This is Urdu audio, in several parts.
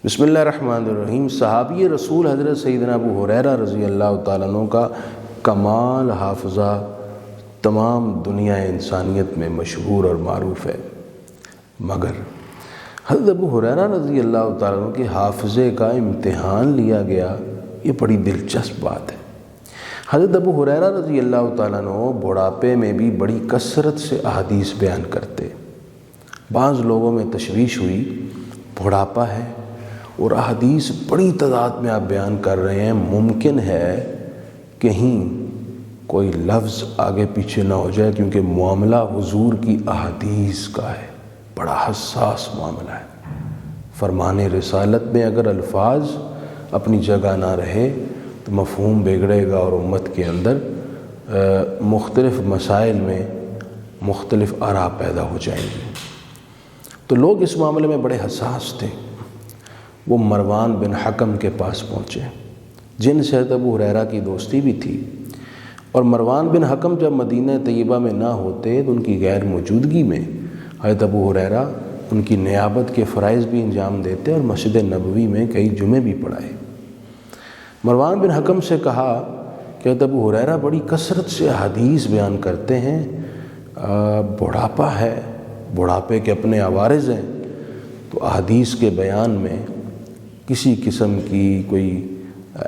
بسم اللہ الرحمن الرحیم۔ صحابی رسول حضرت سیدنا ابو ہریرہ رضی اللہ تعالیٰ عنہ کا کمال حافظہ تمام دنیا انسانیت میں مشہور اور معروف ہے، مگر حضرت ابو ہریرہ رضی اللہ تعالیٰ عنہ کے حافظے کا امتحان لیا گیا، یہ بڑی دلچسپ بات ہے۔ حضرت ابو ہریرہ رضی اللہ تعالیٰ عنہ بڑھاپے میں بھی بڑی کثرت سے احادیث بیان کرتے۔ بعض لوگوں میں تشویش ہوئی، بڑھاپا ہے اور احادیث بڑی تعداد میں آپ بیان کر رہے ہیں، ممکن ہے کہیں کوئی لفظ آگے پیچھے نہ ہو جائے، کیونکہ معاملہ حضور کی احادیث کا ہے، بڑا حساس معاملہ ہے۔ فرمان رسالت میں اگر الفاظ اپنی جگہ نہ رہے تو مفہوم بگڑے گا اور امت کے اندر مختلف مسائل میں مختلف آراء پیدا ہو جائیں گی۔ تو لوگ اس معاملے میں بڑے حساس تھے۔ وہ مروان بن حکم کے پاس پہنچے، جن سے حضرت ابو ہریرہ کی دوستی بھی تھی، اور مروان بن حکم جب مدینہ طیبہ میں نہ ہوتے تو ان کی غیر موجودگی میں حضرت ابو ہریرہ ان کی نیابت کے فرائض بھی انجام دیتے اور مسجد نبوی میں کئی جمعے بھی پڑھائے۔ مروان بن حکم سے کہا کہ حضرت ابو ہریرہ بڑی کثرت سے احادیث بیان کرتے ہیں، بڑھاپا ہے، بڑھاپے کے اپنے عوارض ہیں، تو احادیث کے بیان میں کسی قسم کی کوئی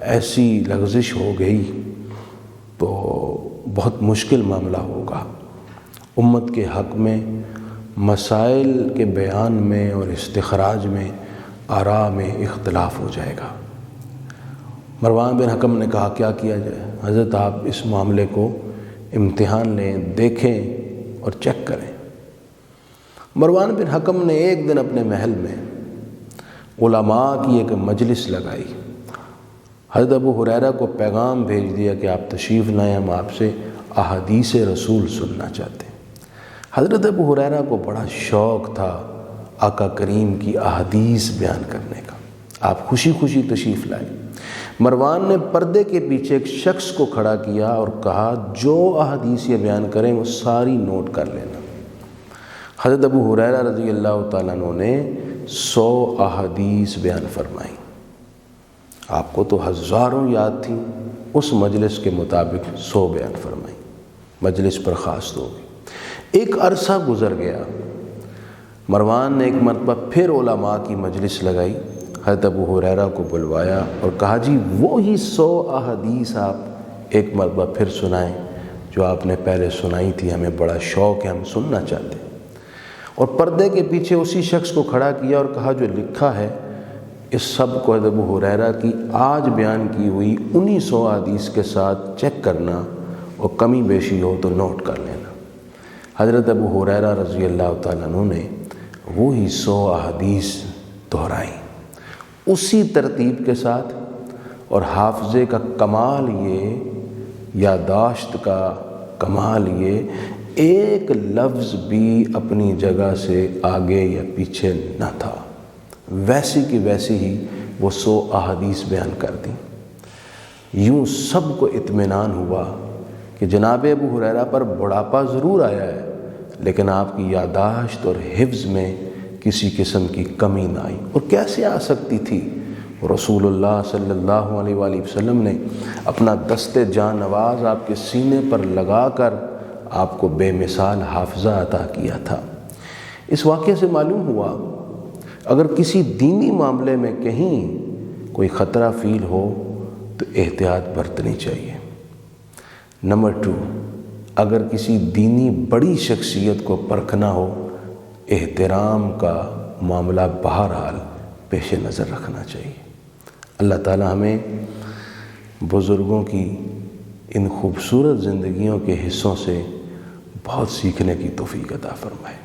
ایسی لغزش ہو گئی تو بہت مشکل معاملہ ہوگا، امت کے حق میں مسائل کے بیان میں اور استخراج میں آراء میں اختلاف ہو جائے گا۔ مروان بن حکم نے کہا کیا کیا جائے؟ حضرت آپ اس معاملے کو امتحان لیں، دیکھیں اور چیک کریں۔ مروان بن حکم نے ایک دن اپنے محل میں علماء کی ایک مجلس لگائی، حضرت ابو ہریرہ کو پیغام بھیج دیا کہ آپ تشریف لائیں، ہم آپ سے احادیث رسول سننا چاہتے ہیں۔ حضرت ابو ہریرہ کو بڑا شوق تھا آقا کریم کی احادیث بیان کرنے کا، آپ خوشی خوشی تشریف لائے۔ مروان نے پردے کے پیچھے ایک شخص کو کھڑا کیا اور کہا جو احادیث یہ بیان کریں وہ ساری نوٹ کر لینا۔ حضرت ابو ہریرہ رضی اللہ تعالیٰ عنہ نے 100 احادیث بیان فرمائیں۔ آپ کو تو ہزاروں یاد تھیں، اس مجلس کے مطابق 100 بیان فرمائیں، مجلس برخاست ہو گئی۔ ایک عرصہ گزر گیا، مروان نے ایک مرتبہ پھر علماء کی مجلس لگائی، حضرت ابو ہریرہ کو بلوایا اور کہا جی وہی 100 احادیث آپ ایک مرتبہ پھر سنائیں جو آپ نے پہلے سنائی تھی، ہمیں بڑا شوق ہے، ہم سننا چاہتے ہیں۔ اور پردے کے پیچھے اسی شخص کو کھڑا کیا اور کہا جو لکھا ہے اس سب کو حضرت ابو ہریرہ کی آج بیان کی ہوئی انہی 100 احادیث کے ساتھ چیک کرنا اور کمی بیشی ہو تو نوٹ کر لینا۔ حضرت ابو ہریرہ رضی اللہ تعالیٰ عنہ نے وہی 100 احادیث دہرائیں اسی ترتیب کے ساتھ، اور حافظے کا کمال یہ، یادداشت کا کمال یہ، ایک لفظ بھی اپنی جگہ سے آگے یا پیچھے نہ تھا، ویسی کی ویسی ہی وہ 100 احادیث بیان کر دیں۔ یوں سب کو اطمینان ہوا کہ جناب ابو ہریرہ پر بڑھاپا ضرور آیا ہے، لیکن آپ کی یادداشت اور حفظ میں کسی قسم کی کمی نہ آئی۔ اور کیسے آ سکتی تھی؟ رسول اللہ صلی اللہ علیہ وآلہ وسلم نے اپنا دست جاں نواز آپ کے سینے پر لگا کر آپ کو بے مثال حافظہ عطا کیا تھا۔ اس واقعے سے معلوم ہوا اگر کسی دینی معاملے میں کہیں کوئی خطرہ فیل ہو تو احتیاط برتنی چاہیے۔ نمبر 2، اگر کسی دینی بڑی شخصیت کو پرکھنا ہو، احترام کا معاملہ بہرحال پیش نظر رکھنا چاہیے۔ اللہ تعالی ہمیں بزرگوں کی ان خوبصورت زندگیوں کے حصوں سے بہت سیکھنے کی توفیق عطا فرمائے۔